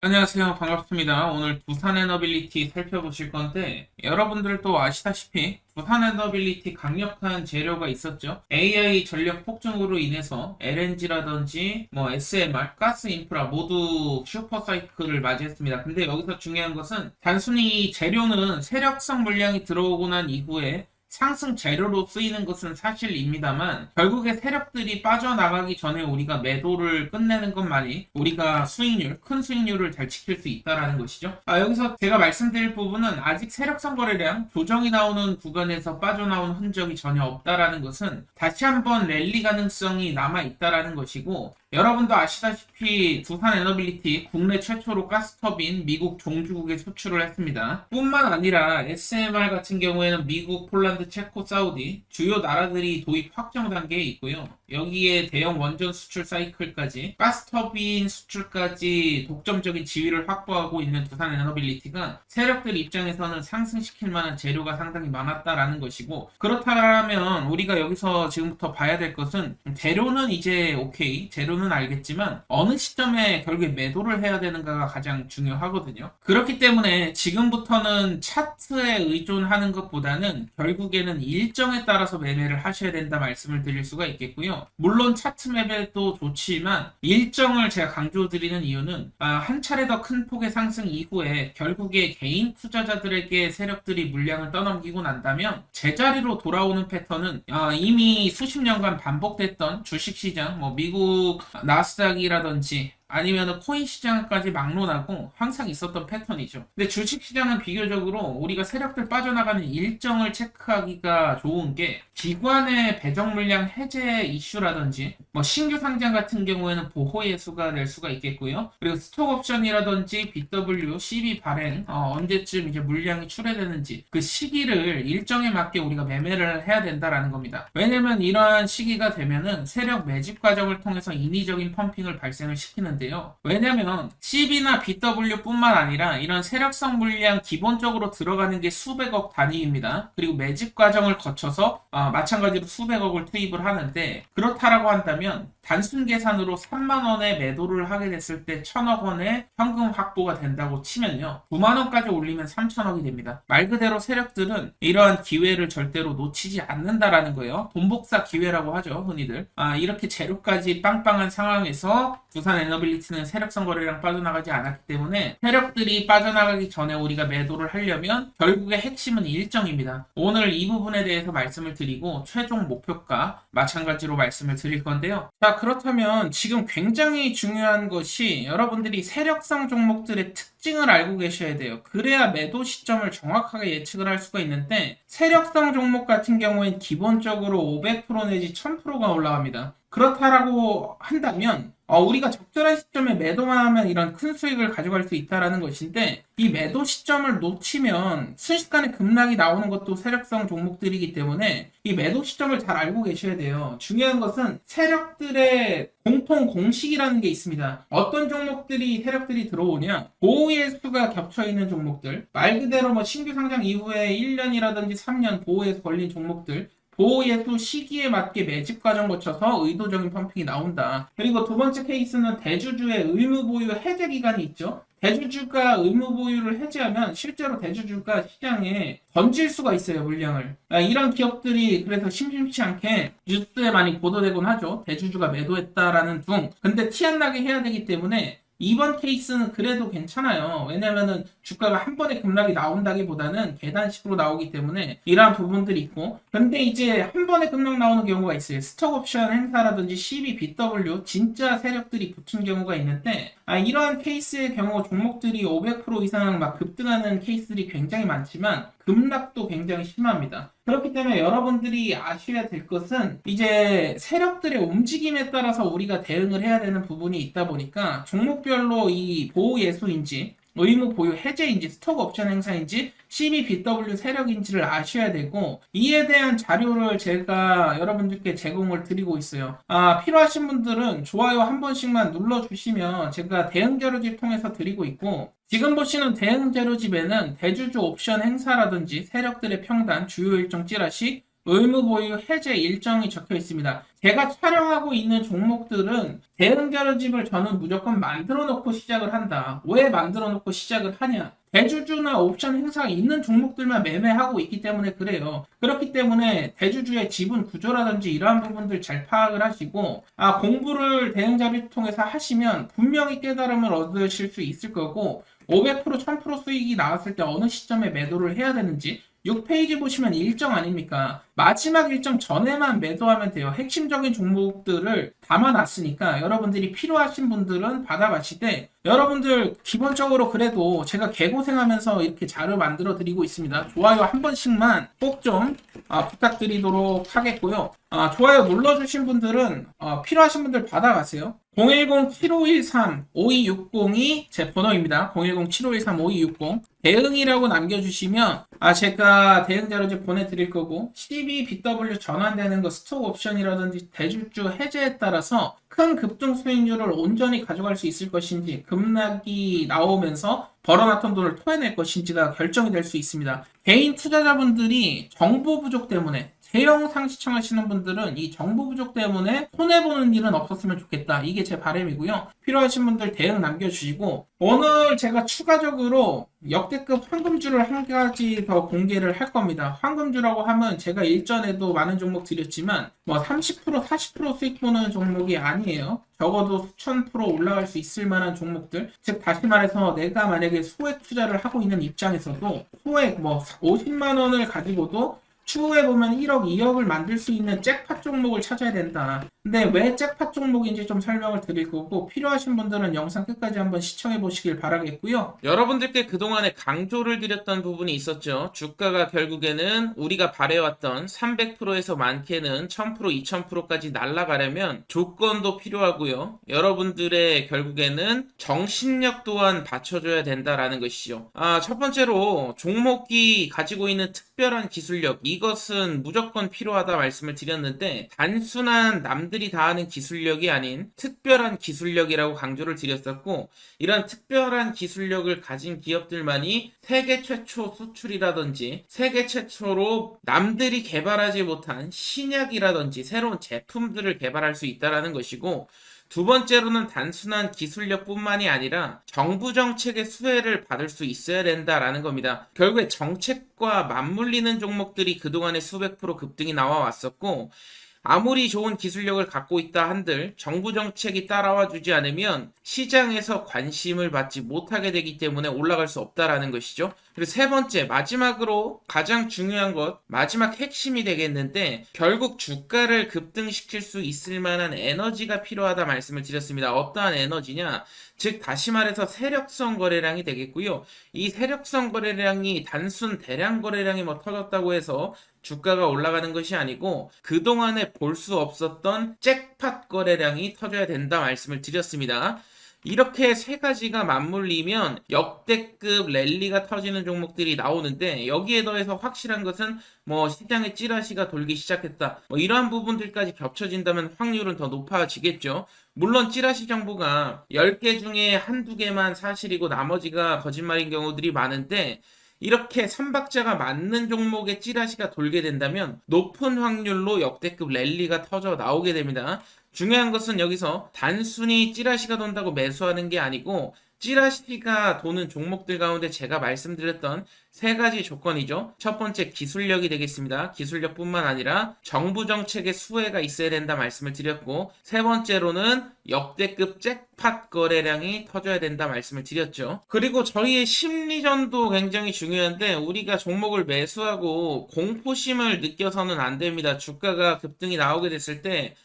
안녕하세요. 반갑습니다. 오늘 두산 에너빌리티 살펴보실 건데, 여러분들도 아시다시피 두산 에너빌리티 강력한 재료가 있었죠. AI 전력 폭증으로 인해서 LNG라든지 SMR, 가스 인프라 모두 슈퍼 사이클을 맞이했습니다. 근데 여기서 중요한 것은 단순히 재료는 세력성 물량이 들어오고 난 이후에 상승 재료로 쓰이는 것은 사실입니다만 결국에 세력들이 빠져나가기 전에 우리가 매도를 끝내는 것만이 우리가 큰 수익률을 잘 지킬 수 있다는 것이죠. 여기서 제가 말씀드릴 부분은 아직 세력성 거래량 조정이 나오는 구간에서 빠져나온 흔적이 전혀 없다라는 것은 다시 한번 랠리 가능성이 남아있다라는 것이고, 여러분도 아시다시피 두산 에너빌리티 국내 최초로 가스터빈 미국 종주국에 수출을 했습니다. 뿐만 아니라 SMR 같은 경우에는 미국, 폴란드, 체코, 사우디 주요 나라들이 도입 확정 단계에 있고요. 여기에 대형 원전 수출 사이클까지 가스터빈 수출까지 독점적인 지위를 확보하고 있는 두산 에너빌리티가 세력들 입장에서는 상승시킬 만한 재료가 상당히 많았다라는 것이고, 그렇다면 우리가 여기서 지금부터 봐야 될 것은 재료는 이제 오케이, 재료는 알겠지만 어느 시점에 결국에 매도를 해야 되는가가 가장 중요하거든요. 그렇기 때문에 지금부터는 차트에 의존하는 것보다는 결국에는 일정에 따라서 매매를 하셔야 된다 말씀을 드릴 수가 있겠고요. 물론 차트 매매도 좋지만 일정을 제가 강조드리는 이유는 한 차례 더 큰 폭의 상승 이후에 결국에 개인 투자자들에게 세력들이 물량을 떠넘기고 난다면 제자리로 돌아오는 패턴은 이미 수십 년간 반복됐던 주식시장, 미국 나스닥이라든지 아니면 코인 시장까지 막론하고 항상 있었던 패턴이죠. 근데 주식 시장은 비교적으로 우리가 세력들 빠져나가는 일정을 체크하기가 좋은 게 기관의 배정 물량 해제 이슈라든지 신규 상장 같은 경우에는 보호 예수가 될 수가 있겠고요. 그리고 스톡 옵션이라든지 BW, CB 발행 언제쯤 이제 물량이 출회되는지 그 시기를 일정에 맞게 우리가 매매를 해야 된다라는 겁니다. 왜냐면 이러한 시기가 되면은 세력 매집 과정을 통해서 인위적인 펌핑을 발생을 시키는 왜냐면 CB나 BW 뿐만 아니라 이런 세력성 물량 기본적으로 들어가는 게 수백억 단위입니다. 그리고 매집 과정을 거쳐서 마찬가지로 수백억을 투입을 하는데, 그렇다라고 한다면 단순 계산으로 3만원에 매도를 하게 됐을 때 1,000억 원의 현금 확보가 된다고 치면요, 9만원까지 올리면 3,000억이 됩니다. 말 그대로 세력들은 이러한 기회를 절대로 놓치지 않는다라는 거예요. 돈복사 기회라고 하죠, 흔히들. 이렇게 재료까지 빵빵한 상황에서 두산 에너빌리티는 세력성 거래량 빠져나가지 않았기 때문에 세력들이 빠져나가기 전에 우리가 매도를 하려면 결국에 핵심은 일정입니다. 오늘 이 부분에 대해서 말씀을 드리고 최종 목표가 마찬가지로 말씀을 드릴 건데요. 자, 그렇다면 지금 굉장히 중요한 것이 여러분들이 세력성 종목들의 특징을 알고 계셔야 돼요. 그래야 매도 시점을 정확하게 예측을 할 수가 있는데, 세력성 종목 같은 경우엔 기본적으로 500% 내지 1000%가 올라갑니다. 그렇다라고 한다면 우리가 적절한 시점에 매도만 하면 이런 큰 수익을 가져갈 수 있다는 것인데, 이 매도 시점을 놓치면 순식간에 급락이 나오는 것도 세력성 종목들이기 때문에 이 매도 시점을 잘 알고 계셔야 돼요. 중요한 것은 세력들의 공통 공식이라는 게 있습니다. 어떤 종목들이 세력들이 들어오냐, 보호예수가 겹쳐있는 종목들, 말 그대로 신규 상장 이후에 1년이라든지 3년 보호예수 걸린 종목들, 보호예수 시기에 맞게 매집 과정 거쳐서 의도적인 펌핑이 나온다. 그리고 두 번째 케이스는 대주주의 의무보유 해제 기간이 있죠. 대주주가 의무보유를 해제하면 실제로 대주주가 시장에 던질 수가 있어요, 물량을. 이런 기업들이 그래서 심심치 않게 뉴스에 많이 보도되곤 하죠. 대주주가 매도했다라는 둥. 근데 티 안 나게 해야 되기 때문에 이번 케이스는 그래도 괜찮아요. 왜냐면은 주가가 한 번에 급락이 나온다기보다는 계단식으로 나오기 때문에 이러한 부분들이 있고, 근데 이제 한 번에 급락 나오는 경우가 있어요. 스톡 옵션 행사라든지 CB, BW 진짜 세력들이 붙은 경우가 있는데, 이러한 케이스의 경우 종목들이 500% 이상 막 급등하는 케이스들이 굉장히 많지만 급락도 굉장히 심합니다. 그렇기 때문에 여러분들이 아셔야 될 것은 이제 세력들의 움직임에 따라서 우리가 대응을 해야 되는 부분이 있다 보니까 종목별로 이 보호 예수인지 의무 보유 해제인지 스톡 옵션 행사인지 CBBW 세력인지를 아셔야 되고, 이에 대한 자료를 제가 여러분들께 제공을 드리고 있어요. 필요하신 분들은 좋아요 한 번씩만 눌러주시면 제가 대응 자료집 통해서 드리고 있고, 지금 보시는 대응 자료집에는 대주주 옵션 행사라든지 세력들의 평단, 주요 일정 찌라시, 의무 보유 해제 일정이 적혀 있습니다. 제가 촬영하고 있는 종목들은 대응 자료집을 저는 무조건 만들어 놓고 시작을 한다. 왜 만들어 놓고 시작을 하냐? 대주주나 옵션 행사가 있는 종목들만 매매하고 있기 때문에 그래요. 그렇기 때문에 대주주의 지분 구조라든지 이러한 부분들 잘 파악을 하시고, 공부를 대응 자료 통해서 하시면 분명히 깨달음을 얻으실 수 있을 거고, 500% 1000% 수익이 나왔을 때 어느 시점에 매도를 해야 되는지 6페이지 보시면 일정 아닙니까? 마지막 일정 전에만 매도하면 돼요. 핵심적인 종목들을 담아놨으니까 여러분들이 필요하신 분들은 받아가시되, 여러분들 기본적으로 그래도 제가 개고생하면서 이렇게 자료 만들어 드리고 있습니다. 좋아요 한 번씩만 꼭 좀 부탁드리도록 하겠고요. 좋아요 눌러주신 분들은 필요하신 분들 받아가세요. 010-7513-5260이 제 번호입니다. 010-7513-5260 대응이라고 남겨주시면 제가 대응 자료집 보내드릴 거고, 12BW 전환되는 거 스톡 옵션이라든지 대주주 해제에 따라서 큰 급등 수익률을 온전히 가져갈 수 있을 것인지, 급락이 나오면서 벌어놨던 돈을 토해낼 것인지가 결정이 될 수 있습니다. 개인 투자자분들이 정보 부족 때문에, 제 영상 시청하시는 분들은 이 정보 부족 때문에 손해보는 일은 없었으면 좋겠다. 이게 제 바람이고요. 필요하신 분들 대응 남겨주시고, 오늘 제가 추가적으로 역대급 황금주를 한 가지 더 공개를 할 겁니다. 황금주라고 하면 제가 일전에도 많은 종목 드렸지만 30% 40% 수익 보는 종목이 아니에요. 적어도 수천 프로 올라갈 수 있을 만한 종목들, 즉 다시 말해서 내가 만약에 소액 투자를 하고 있는 입장에서도 소액 50만 원을 가지고도 추후에 보면 1억, 2억을 만들 수 있는 잭팟 종목을 찾아야 된다. 근데 왜 잭팟 종목인지 좀 설명을 드릴 거고, 필요하신 분들은 영상 끝까지 한번 시청해 보시길 바라겠고요. 여러분들께 그동안에 강조를 드렸던 부분이 있었죠. 주가가 결국에는 우리가 바래왔던 300%에서 많게는 1000%, 2000%까지 날아가려면 조건도 필요하고요. 여러분들의 결국에는 정신력 또한 받쳐줘야 된다라는 것이죠. 첫 번째로 종목이 가지고 있는 특별한 기술력, 이것은 무조건 필요하다 말씀을 드렸는데, 단순한 남들이 다 하는 기술력이 아닌 특별한 기술력이라고 강조를 드렸었고, 이런 특별한 기술력을 가진 기업들만이 세계 최초 수출이라든지 세계 최초로 남들이 개발하지 못한 신약이라든지 새로운 제품들을 개발할 수 있다는 것이고, 두 번째로는 단순한 기술력뿐만이 아니라 정부 정책의 수혜를 받을 수 있어야 된다라는 겁니다. 결국에 정책과 맞물리는 종목들이 그동안에 수백 프로 급등이 나와 왔었고, 아무리 좋은 기술력을 갖고 있다 한들 정부 정책이 따라와 주지 않으면 시장에서 관심을 받지 못하게 되기 때문에 올라갈 수 없다라는 것이죠. 그리고 세 번째, 마지막으로 가장 중요한 것, 마지막 핵심이 되겠는데, 결국 주가를 급등시킬 수 있을 만한 에너지가 필요하다 말씀을 드렸습니다. 어떠한 에너지냐? 즉 다시 말해서 세력성 거래량이 되겠고요. 이 세력성 거래량이 단순 대량 거래량이 터졌다고 해서 주가가 올라가는 것이 아니고, 그동안에 볼 수 없었던 잭팟 거래량이 터져야 된다 말씀을 드렸습니다. 이렇게 세 가지가 맞물리면 역대급 랠리가 터지는 종목들이 나오는데, 여기에 더해서 확실한 것은 시장에 찌라시가 돌기 시작했다, 이러한 부분들까지 겹쳐진다면 확률은 더 높아지겠죠. 물론 찌라시 정보가 10개 중에 한두 개만 사실이고 나머지가 거짓말인 경우들이 많은데, 이렇게 삼박자가 맞는 종목의 찌라시가 돌게 된다면 높은 확률로 역대급 랠리가 터져 나오게 됩니다. 중요한 것은 여기서 단순히 찌라시가 돈다고 매수하는 게 아니고, 찌라시가 도는 종목들 가운데 제가 말씀드렸던 세 가지 조건이죠. 첫 번째, 기술력이 되겠습니다. 기술력뿐만 아니라 정부 정책의 수혜가 있어야 된다 말씀을 드렸고, 세 번째로는 역대급 잭팟 거래량이 터져야 된다 말씀을 드렸죠. 그리고 저희의 심리전도 굉장히 중요한데, 우리가 종목을 매수하고 공포심을 느껴서는 안 됩니다. 주가가 급등이 나오게 됐을 때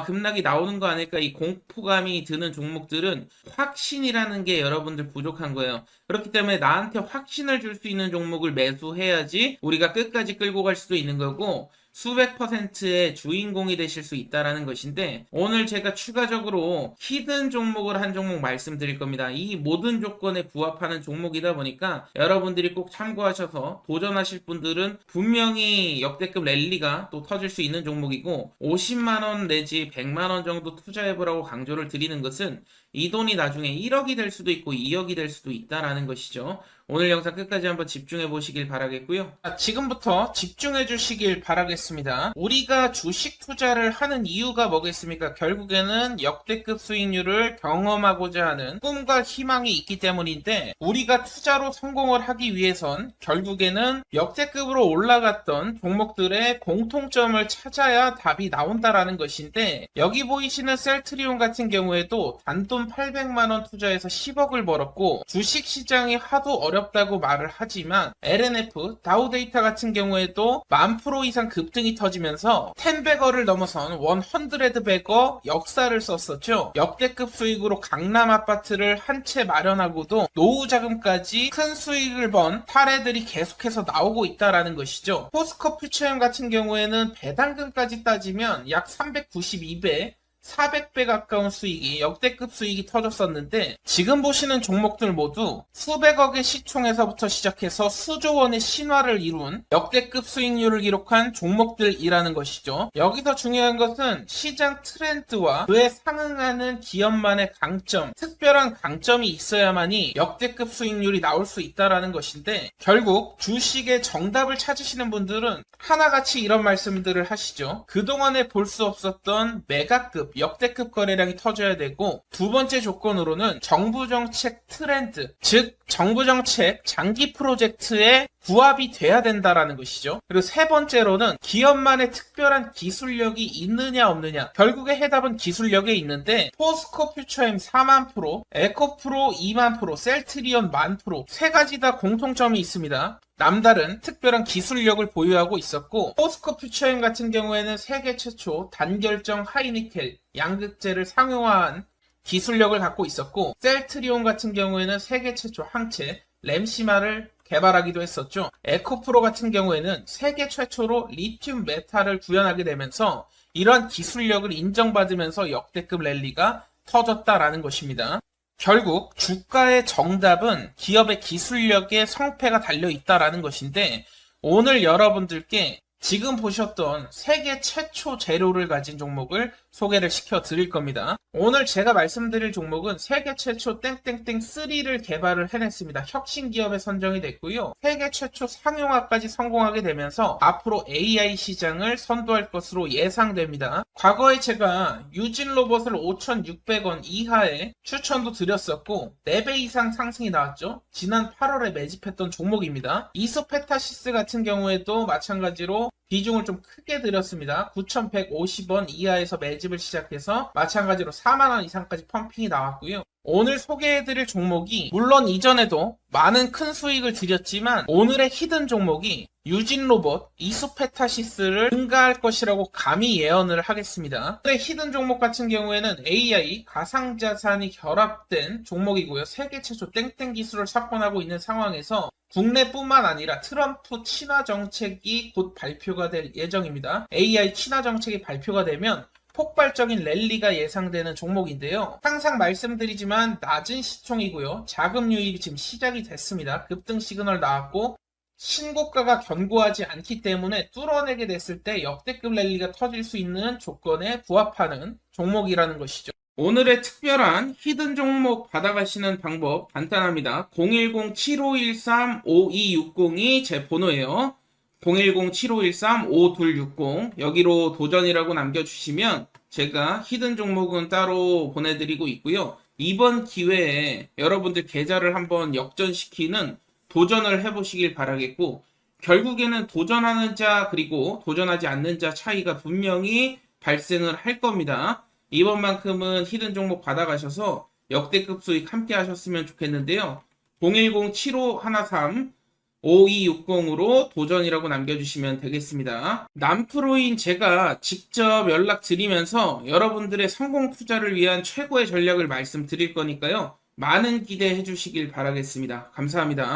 급락이 나오는 거 아닐까, 이 공포감이 드는 종목들은 확신이라는 게 여러분들 부족한 거예요. 그렇기 때문에 나한테 확신을 줄 수 있는 종목을 매수해야지 우리가 끝까지 끌고 갈 수도 있는 거고, 수백 퍼센트의 주인공이 되실 수 있다라는 것인데, 오늘 제가 추가적으로 히든 종목을 한 종목 말씀드릴 겁니다. 이 모든 조건에 부합하는 종목이다 보니까 여러분들이 꼭 참고하셔서 도전하실 분들은 분명히 역대급 랠리가 또 터질 수 있는 종목이고, 50만원 내지 100만원 정도 투자해보라고 강조를 드리는 것은 이 돈이 나중에 1억이 될 수도 있고 2억이 될 수도 있다라는 것이죠. 오늘 영상 끝까지 한번 집중해 보시길 바라겠고요. 지금부터 집중해 주시길 바라겠습니다. 우리가 주식 투자를 하는 이유가 뭐겠습니까? 결국에는 역대급 수익률을 경험하고자 하는 꿈과 희망이 있기 때문인데, 우리가 투자로 성공을 하기 위해선 결국에는 역대급으로 올라갔던 종목들의 공통점을 찾아야 답이 나온다라는 것인데, 여기 보이시는 셀트리온 같은 경우에도 단돈 800만원 투자해서 10억을 벌었고, 주식시장이 하도 어렵다고 말을 하지만 LNF, 다우데이터 같은 경우에도 10,000% 이상 급등이 터지면서 10배거를 넘어선 100배거 역사를 썼었죠. 역대급 수익으로 강남 아파트를 한 채 마련하고도 노후 자금까지 큰 수익을 번 사례들이 계속해서 나오고 있다라는 것이죠. 포스코 퓨처엠 같은 경우에는 배당금까지 따지면 약 392배 400배 가까운 수익이, 역대급 수익이 터졌었는데, 지금 보시는 종목들 모두 수백억의 시총에서부터 시작해서 수조 원의 신화를 이룬 역대급 수익률을 기록한 종목들이라는 것이죠. 여기서 중요한 것은 시장 트렌드와 그에 상응하는 기업만의 강점, 특별한 강점이 있어야만이 역대급 수익률이 나올 수 있다는 것인데, 결국 주식의 정답을 찾으시는 분들은 하나같이 이런 말씀들을 하시죠. 그동안에 볼 수 없었던 메가급, 역대급 거래량이 터져야 되고, 두 번째 조건으로는 정부 정책 트렌드, 즉 정부 정책 장기 프로젝트에 부합이 돼야 된다라는 것이죠. 그리고 세 번째로는 기업만의 특별한 기술력이 있느냐 없느냐. 결국에 해답은 기술력에 있는데, 포스코 퓨처엠 4만%, 에코프로 2만%, 셀트리온 10,000%, 세 가지 다 공통점이 있습니다. 남다른 특별한 기술력을 보유하고 있었고, 포스코 퓨처엠 같은 경우에는 세계 최초 단결정 하이니켈 양극재를 상용화한 기술력을 갖고 있었고, 셀트리온 같은 경우에는 세계 최초 항체 램시마를 개발하기도 했었죠. 에코프로 같은 경우에는 세계 최초로 리튬 메탈을 구현하게 되면서 이러한 기술력을 인정받으면서 역대급 랠리가 터졌다라는 것입니다. 결국 주가의 정답은 기업의 기술력에 성패가 달려있다라는 것인데, 오늘 여러분들께 지금 보셨던 세계 최초 재료를 가진 종목을 소개를 시켜드릴 겁니다. 오늘 제가 말씀드릴 종목은 세계 최초 땡땡땡 3를 개발을 해냈습니다. 혁신 기업에 선정이 됐고요. 세계 최초 상용화까지 성공하게 되면서 앞으로 AI 시장을 선도할 것으로 예상됩니다. 과거에 제가 유진 로봇을 5,600원 이하에 추천도 드렸었고 4배 이상 상승이 나왔죠. 지난 8월에 매집했던 종목입니다. 이소페타시스 같은 경우에도 마찬가지로 비중을 좀 크게 들였습니다. 9,150원 이하에서 매집을 시작해서 마찬가지로 4만원 이상까지 펌핑이 나왔고요. 오늘 소개해드릴 종목이 물론 이전에도 많은 큰 수익을 드렸지만, 오늘의 히든 종목이 유진로봇, 이소페타시스를 능가할 것이라고 감히 예언을 하겠습니다. 오늘의 히든 종목 같은 경우에는 AI, 가상자산이 결합된 종목이고요. 세계 최초 땡땡 기술을 석권하고 있는 상황에서 국내뿐만 아니라 트럼프 친화 정책이 곧 발표가 될 예정입니다. AI 친화 정책이 발표가 되면 폭발적인 랠리가 예상되는 종목인데요. 항상 말씀드리지만 낮은 시총이고요. 자금 유입이 지금 시작이 됐습니다. 급등 시그널 나왔고 신고가가 견고하지 않기 때문에 뚫어내게 됐을 때 역대급 랠리가 터질 수 있는 조건에 부합하는 종목이라는 것이죠. 오늘의 특별한 히든 종목 받아가시는 방법 간단합니다. 010-7513-5260이 제 번호예요. 010-7513-5260 여기로 도전이라고 남겨주시면 제가 히든 종목은 따로 보내드리고 있고요. 이번 기회에 여러분들 계좌를 한번 역전시키는 도전을 해보시길 바라겠고, 결국에는 도전하는 자 그리고 도전하지 않는 자 차이가 분명히 발생을 할 겁니다. 이번만큼은 히든 종목 받아가셔서 역대급 수익 함께 하셨으면 좋겠는데요. 010-7513-5260으로 도전이라고 남겨주시면 되겠습니다. 남프로인 제가 직접 연락드리면서 여러분들의 성공 투자를 위한 최고의 전략을 말씀드릴 거니까요. 많은 기대해 주시길 바라겠습니다. 감사합니다.